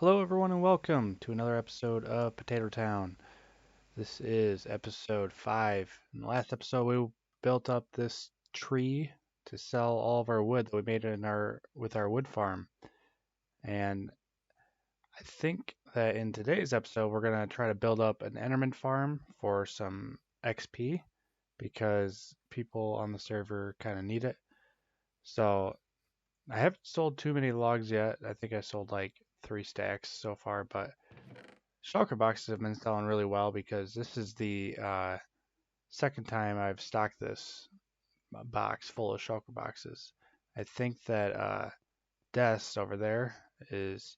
Hello, everyone, and welcome to another episode of Potato Town. This is episode 5. In the last episode, we built up this tree to sell all of our wood that we made with our wood farm. And I think that in today's episode, we're going to try to build up an Enderman farm for some XP because people on the server kind of need it. So I haven't sold too many logs yet. I think I sold like 3 stacks so far, but shulker boxes have been selling really well because this is the second time I've stocked this box full of shulker boxes. I think that Des over there is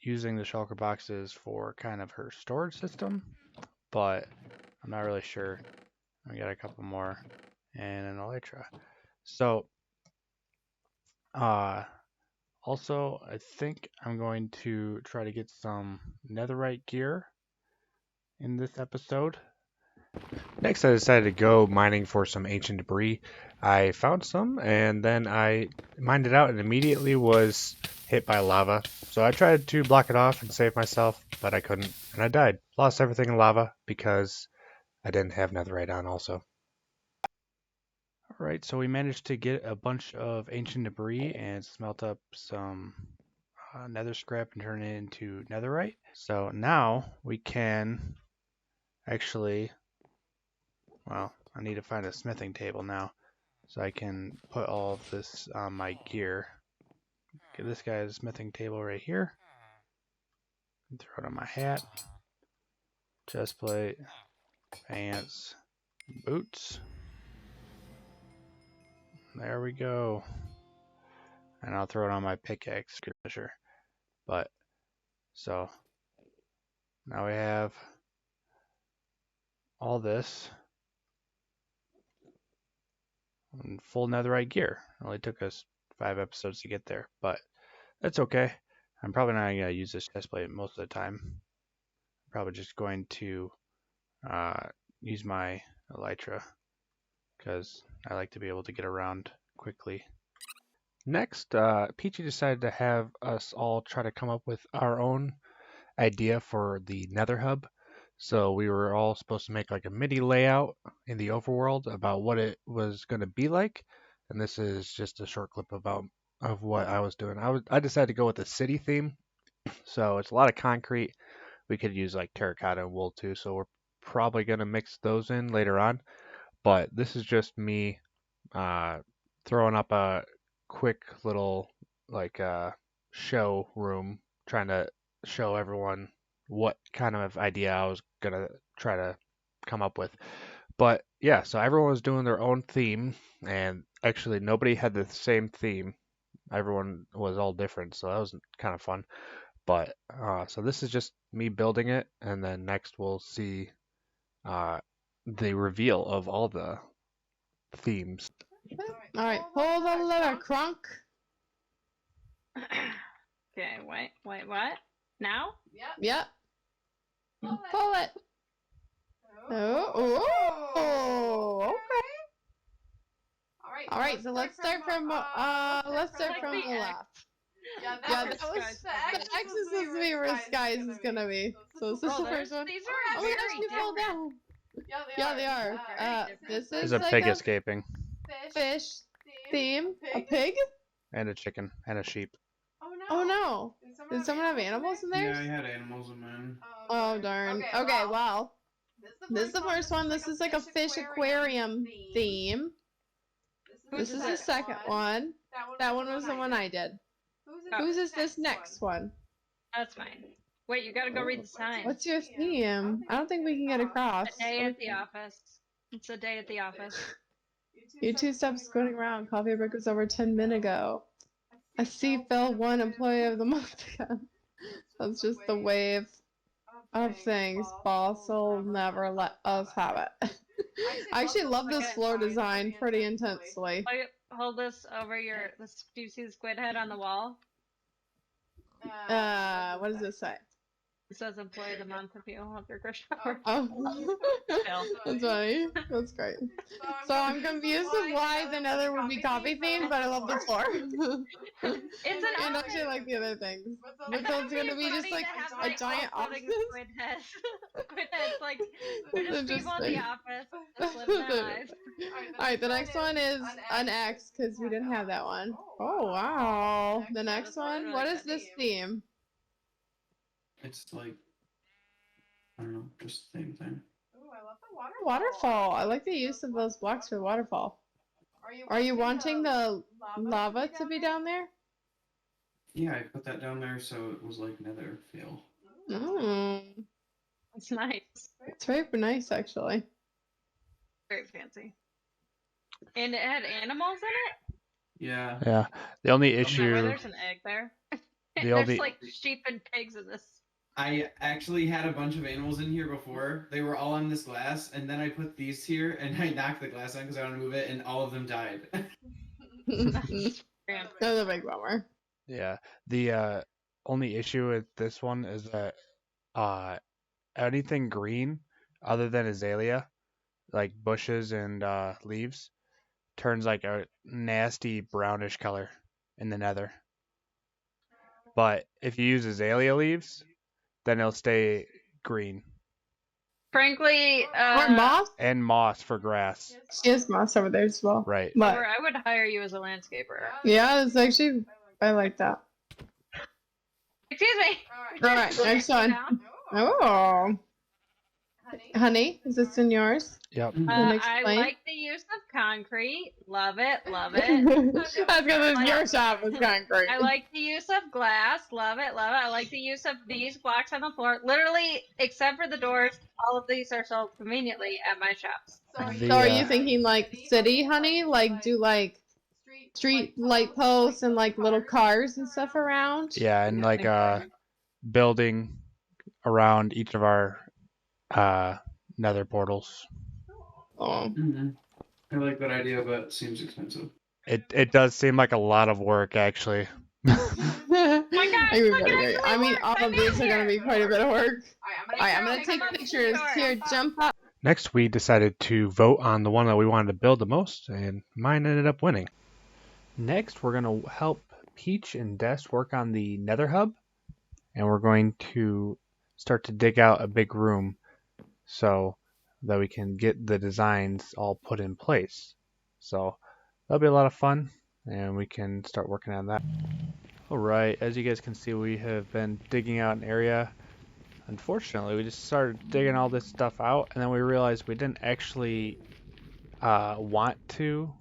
using the shulker boxes for kind of her storage system, but I'm not really sure. We got a couple more and an elytra. So, also, I think I'm going to try to get some netherite gear in this episode. Next, I decided to go mining for some ancient debris. I found some, and then I mined it out and immediately was hit by lava. So I tried to block it off and save myself, but I couldn't, and I died. Lost everything in lava because I didn't have netherite on also. Alright, so we managed to get a bunch of ancient debris and smelt up some nether scrap and turn it into netherite. So now we can actually, well, I need to find a smithing table now so I can put all of this on my gear. Get this guy's smithing table right here. And throw it on my hat, chest plate, pants, boots. There we go. And I'll throw it on my pickaxe measure. But so now we have all this in full netherite gear. It only took us 5 episodes to get there, but that's okay. I'm probably not going to use this chest plate most of the time. I'm probably just going to use my elytra because I like to be able to get around quickly. Next, Peachy decided to have us all try to come up with our own idea for the nether hub. So we were all supposed to make like a mini layout in the overworld about what it was going to be like. And this is just a short clip of what I was doing. I decided to go with the city theme. So it's a lot of concrete. We could use like terracotta and wool too. So we're probably going to mix those in later on. But this is just me throwing up a quick little like show room, trying to show everyone what kind of idea I was gonna try to come up with. But yeah, so everyone was doing their own theme, and actually nobody had the same theme. Everyone was all different, so that was kind of fun. But so this is just me building it, and then next we'll see the reveal of all the themes. Alright, pull the lever, Crunk. Okay, wait, what? Now? Yep. Pull it. Oh, okay. Alright, so let's start from the left. Yeah, that was the X is supposed to be where the skies is gonna be. So this is the first one. These Oh are my very gosh, you fell down. Yeah, they are. This There's is a like pig a escaping, fish theme. A pig? and a chicken, and a sheep. Oh no. Did someone have animals in there? Yeah, I had animals in mine. Oh darn. Okay, well. This is the first one. This is like a fish aquarium theme. This is the second one. That one was the one I did. Whose is this next one? That's mine. Wait, you gotta go read the sign. What's your theme? I don't think we can get across. A day at the office. It's a day at the office. You two steps going around. Coffee break was over 10 minutes ago. I see Phil, one employee of the month ago. That's just the wave of things. Boss will never let us have it. I actually love this floor design pretty intensely. Hold this over your. Do you see the squid head on the wall? What does this say? It says employee of the month if you want your Christian hour. Oh, Phil. that's funny. That's great. So I'm confused of why the Nether would be coffee themed, but I love the floor. It's an and office. actually like the other things. I But thought so it'd it's gonna be just funny like to have, a giant all floating office. squid heads. Squid heads, like they're They're just people in the just office, just living their lives. Alright, the next one is an X because we didn't have that one. Oh wow. The next this one's one, really what is good. this theme? It's like, I don't know, just the same thing. Ooh, I love the waterfall. I like the use of those blocks for waterfall. Are you wanting the lava to be down there? Yeah, I put that down there so it was like nether feel. Mm, It's nice. it's very nice actually. Very fancy. And it had animals in it? Yeah. Yeah. The only Is that why issue, there's an egg there? The There's only- like sheep and pigs in this. I actually had a bunch of animals in here before. They were all on this glass, and then I put these here, and I knocked the glass on because I wanted to move it, and all of them died. That's a big bummer. yeah, the only issue with this one is that anything green other than azalea, like bushes and leaves, turns like a nasty brownish color in the nether. But if you use azalea leaves, then it'll stay green. Frankly, Or moss? And moss for grass. She has moss over there as well. Right. But I would hire you as a landscaper. yeah, it's actually I like that. Excuse me. Alright, next one. Oh. Honey, is this in yours? Yep. Wanna I explain? like the use of concrete. Love it. Love it. That's because your shop is concrete. I like the use of glass. Love it. Love it. I like the use of these blocks on the floor. Literally, except for the doors, all of these are sold conveniently at my shops. So are you thinking like city, honey? Like do like street light posts and like little cars and stuff around? Yeah, and like building around each of our nether portals. Oh. Mm-hmm. I like that idea, but it seems expensive. It does seem like a lot of work actually. I mean, all of these are going to be quite a bit of work. Alright, I'm going to take pictures. Here, jump up. Next, we decided to vote on the one that we wanted to build the most, and mine ended up winning. Next, we're going to help Peach and Des work on the nether hub, and we're going to start to dig out a big room so that we can get the designs all put in place. So that'll be a lot of fun, and we can start working on that. Alright, as you guys can see, we have been digging out an area. Unfortunately, we just started digging all this stuff out, and then we realized we didn't actually want to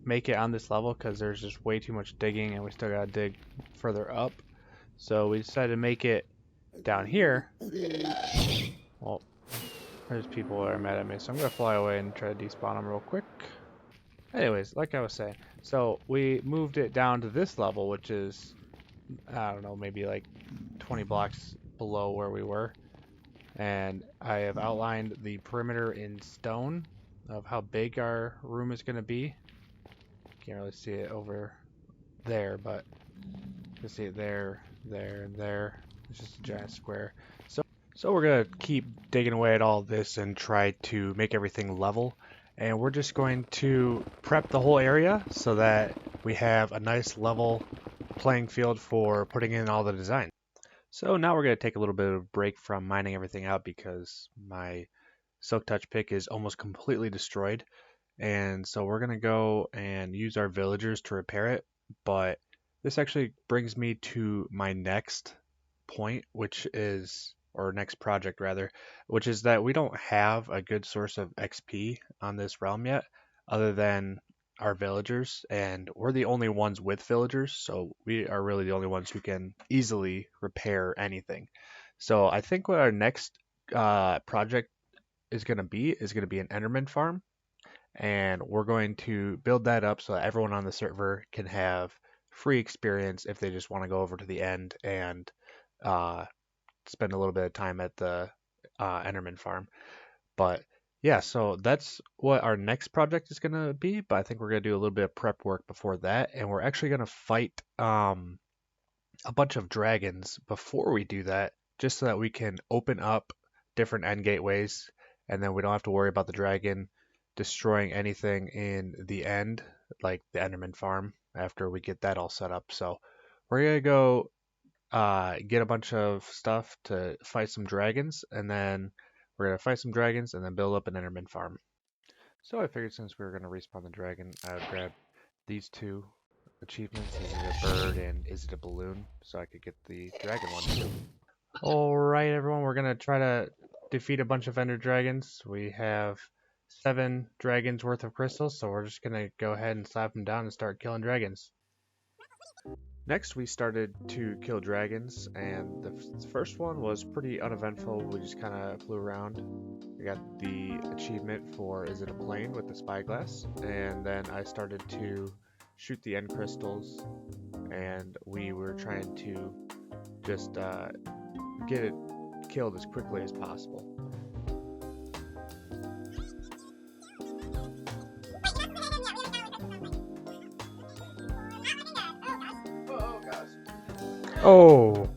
make it on this level because there's just way too much digging, and we still gotta dig further up. So we decided to make it down here. Well, there's people that are mad at me, so I'm gonna fly away and try to despawn them real quick. Anyways, like I was saying, so we moved it down to this level, which is, I don't know, maybe like 20 blocks below where we were, and I have outlined the perimeter in stone of how big our room is going to be. Can't really see it over there, but you can see it there, there, and there. It's just a giant square. So we're going to keep digging away at all this and try to make everything level, and we're just going to prep the whole area so that we have a nice level playing field for putting in all the designs. So now we're going to take a little bit of a break from mining everything out because my Silk Touch pick is almost completely destroyed. And so we're going to go and use our villagers to repair it. But this actually brings me to my next point, or next project rather, which is that we don't have a good source of XP on this realm yet other than our villagers, and we're the only ones with villagers, so we are really the only ones who can easily repair anything. So I think what our next project is going to be an Enderman farm, and we're going to build that up so that everyone on the server can have free experience if they just want to go over to the end and spend a little bit of time at the Enderman farm. But yeah, so that's what our next project is going to be, but I think we're going to do a little bit of prep work before that, and we're actually going to fight a bunch of dragons before we do that, just so that we can open up different end gateways, and then we don't have to worry about the dragon destroying anything in the end, like the Enderman farm, after we get that all set up. So we're gonna go get a bunch of stuff to fight some dragons, and then we're gonna fight some dragons and then build up an Enderman farm. So I figured since we were gonna respawn the dragon, I would grab these two achievements. Is it a bird and is it a balloon? So I could get the dragon one too. Alright everyone, we're gonna try to defeat a bunch of ender dragons. We have 7 dragons worth of crystals, so we're just gonna go ahead and slap them down and start killing dragons. Next we started to kill dragons, and the first one was pretty uneventful. We just kind of flew around. We got the achievement for is it a plane with the spyglass, and then I started to shoot the end crystals, and we were trying to just get it killed as quickly as possible. Oh!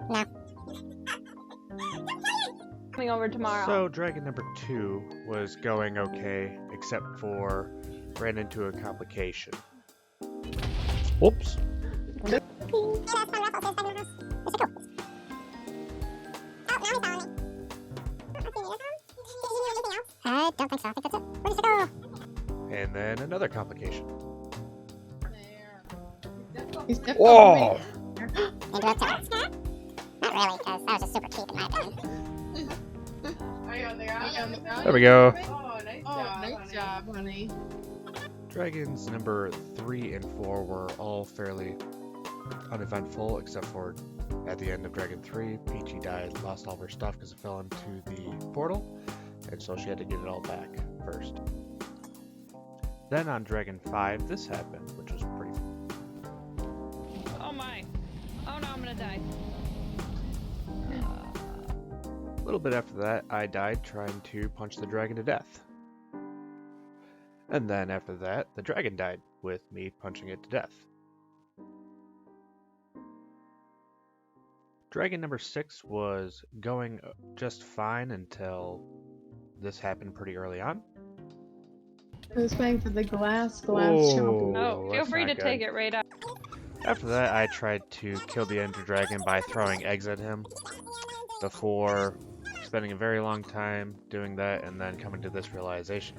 No. Coming over tomorrow. So dragon number 2 was going okay, except for ran into a complication. Whoops. I don't think so. I think that's it. Where's it go? And then another complication. He's definitely Whoa! Into that tower. Not really, because that was just super cheap in my opinion. There we go. nice job, honey. Dragons number 3 and 4 were all fairly uneventful, except for at the end of Dragon 3, Peachy died, lost all of her stuff because it fell into the portal, and so she had to get it all back first. Then on Dragon 5, this happened, which was pretty fun. Oh my. Oh no, I'm gonna die. A little bit after that, I died trying to punch the dragon to death. And then after that, the dragon died with me punching it to death. Dragon number 6 was going just fine until this happened pretty early on. I was waiting for the glass Oh. chomping. Oh, feel that's free not to good. take it right up. After that, I tried to kill the Ender Dragon by throwing eggs at him before spending a very long time doing that and then coming to this realization.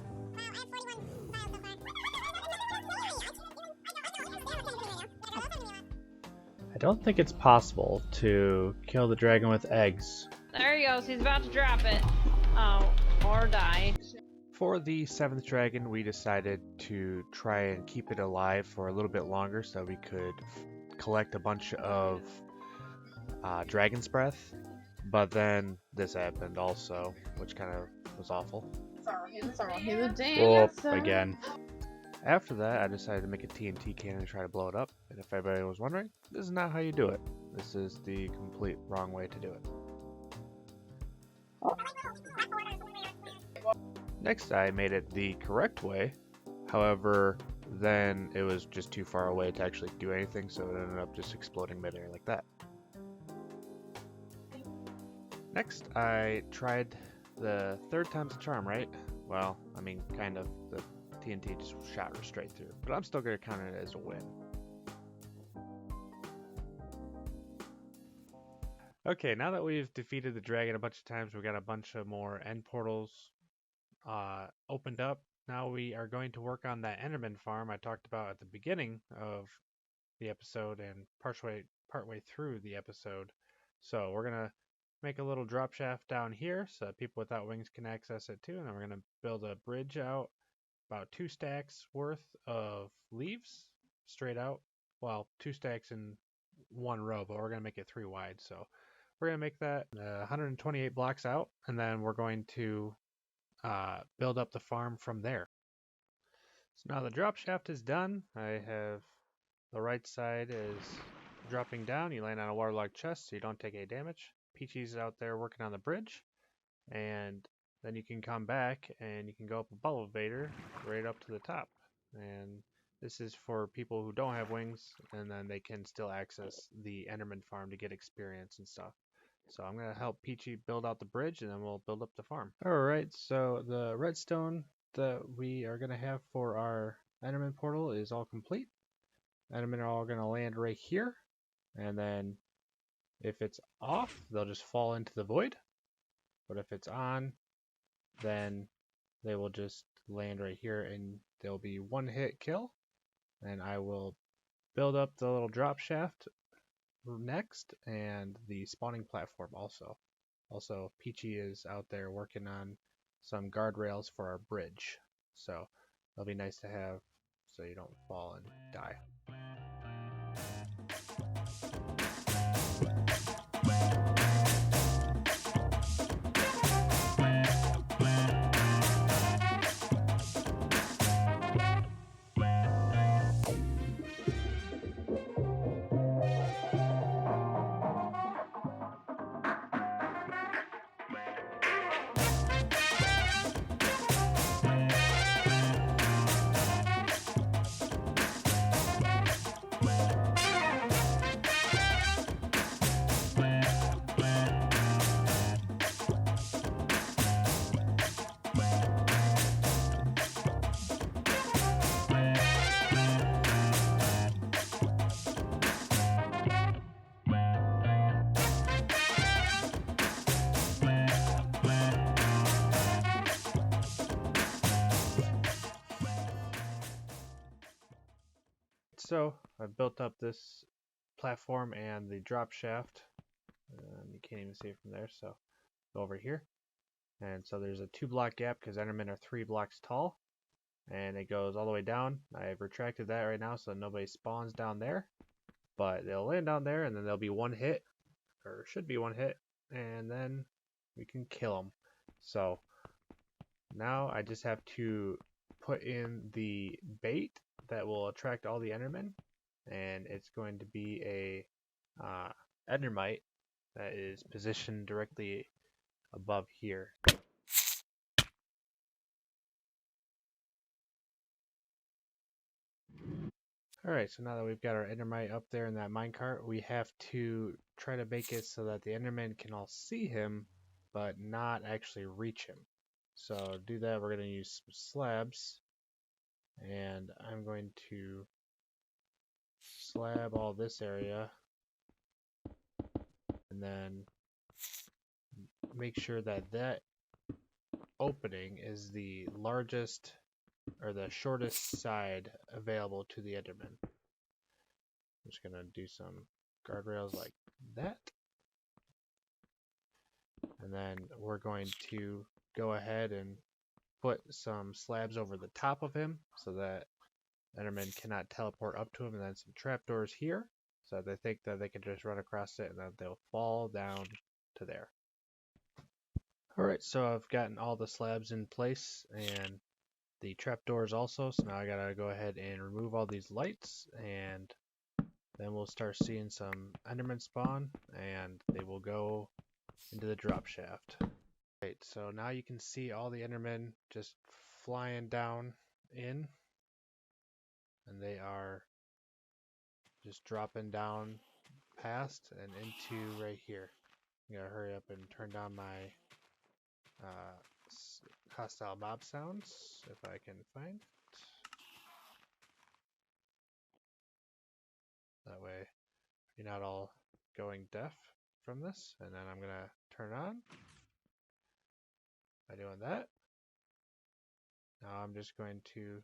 I don't think it's possible to kill the dragon with eggs. There he goes. He's about to drop it. Oh, or die. For the 7th dragon, we decided to try and keep it alive for a little bit longer so we could collect a bunch of dragon's breath. But then this happened also, which kind of was awful. Whoop, again. After that, I decided to make a TNT cannon and try to blow it up. And if anybody was wondering, this is not how you do it. This is the complete wrong way to do it. Next, I made it the correct way. However, then it was just too far away to actually do anything, so it ended up just exploding midair like that. Next, I tried the 3rd time's a charm, right? Well, I mean, kind of. The TNT just shot her straight through, but I'm still going to count it as a win. Okay, now that we've defeated the dragon a bunch of times, we've got a bunch of more end portals opened up. Now we are going to work on that Enderman farm I talked about at the beginning of the episode and partway through the episode. So we're going to make a little drop shaft down here so that people without wings can access it too, and then we're going to build a bridge out about 2 stacks worth of leaves straight out. Well, 2 stacks in 1 row, but we're going to make it 3 wide. So we're going to make that 128 blocks out, and then we're going to build up the farm from there. So now the drop shaft is done. I have the right side is dropping down. You land on a waterlogged chest so you don't take any damage. Peachy's out there working on the bridge, and then you can come back and you can go up a elevator right up to the top, and This is for people who don't have wings, and then they can still access the Enderman farm to get experience and stuff. So I'm going to help Peachy build out the bridge, and then we'll build up the farm. Alright, so the redstone that we are going to have for our Enderman portal is all complete. Endermen are all going to land right here, and then if it's off, they'll just fall into the void. But if it's on, then they will just land right here, and they'll be one hit kill. And I will build up the little drop shaft next, and the spawning platform also. Also, Peachy is out there working on some guardrails for our bridge. So it'll be nice to have so you don't fall and die. So I've built up this platform and the drop shaft. You can't even see it from there, so go over here. And so there's a 2-block gap because Endermen are 3 blocks tall. And it goes all the way down. I've retracted that right now so nobody spawns down there. But they'll land down there, and then there'll be one hit, or should be one hit, and then we can kill them. So now I just have to put in the bait that will attract all the Endermen, and it's going to be a Endermite that is positioned directly above here. Alright, so now that we've got our Endermite up there in that minecart, we have to try to make it so that the Endermen can all see him, but not actually reach him. So to do that, we're going to use some slabs, and I'm going to slab all this area, and then make sure that that opening is the largest or the shortest side available to the Enderman. I'm just gonna do some guardrails like that, and then we're going to go ahead and put some slabs over the top of him so that Enderman cannot teleport up to him, and then some trapdoors here so that they think that they can just run across it and then they'll fall down to there. Alright, so I've gotten all the slabs in place and the trapdoors also, so now I gotta go ahead and remove all these lights, and then we'll start seeing some Endermen spawn, and they will go into the drop shaft. Right, so now you can see all the Endermen just flying down in, and they are just dropping down past and into right here. I gotta hurry up and turn down my hostile mob sounds if I can find it. That way you're not all going deaf from this. And then I'm gonna turn on by doing that. Now I'm just going to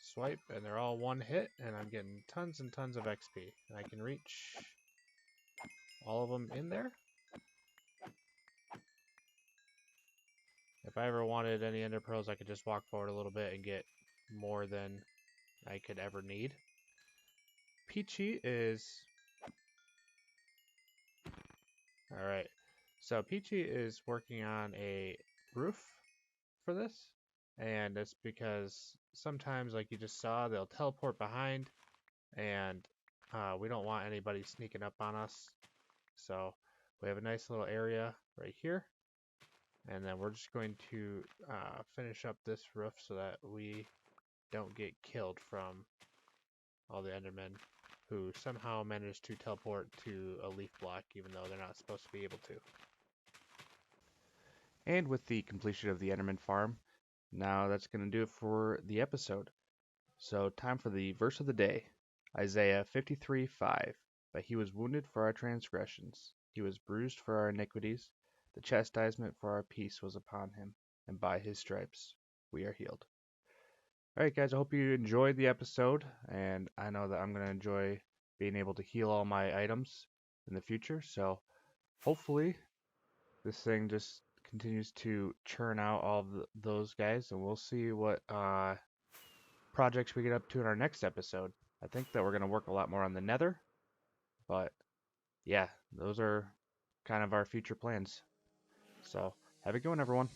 swipe, and they're all one hit, and I'm getting tons and tons of XP. And I can reach all of them in there. If I ever wanted any ender pearls, I could just walk forward a little bit and get more than I could ever need. Peachy is... Alright, so Peachy is working on a roof for this, and it's because sometimes, like you just saw, they'll teleport behind, and we don't want anybody sneaking up on us. So we have a nice little area right here, and then we're just going to finish up this roof so that we don't get killed from all the Endermen who somehow managed to teleport to a leaf block even though they're not supposed to be able to. And with the completion of the Enderman farm, now that's going to do it for the episode. So time for the verse of the day. Isaiah 53:5. But he was wounded for our transgressions, he was bruised for our iniquities, the chastisement for our peace was upon him, and by his stripes we are healed. Alright guys, I hope you enjoyed the episode, and I know that I'm going to enjoy being able to heal all my items in the future, so hopefully this thing just continues to churn out all of those guys, and we'll see what projects we get up to in our next episode. I think that we're going to work a lot more on the nether, but yeah, those are kind of our future plans. So have a good one, everyone.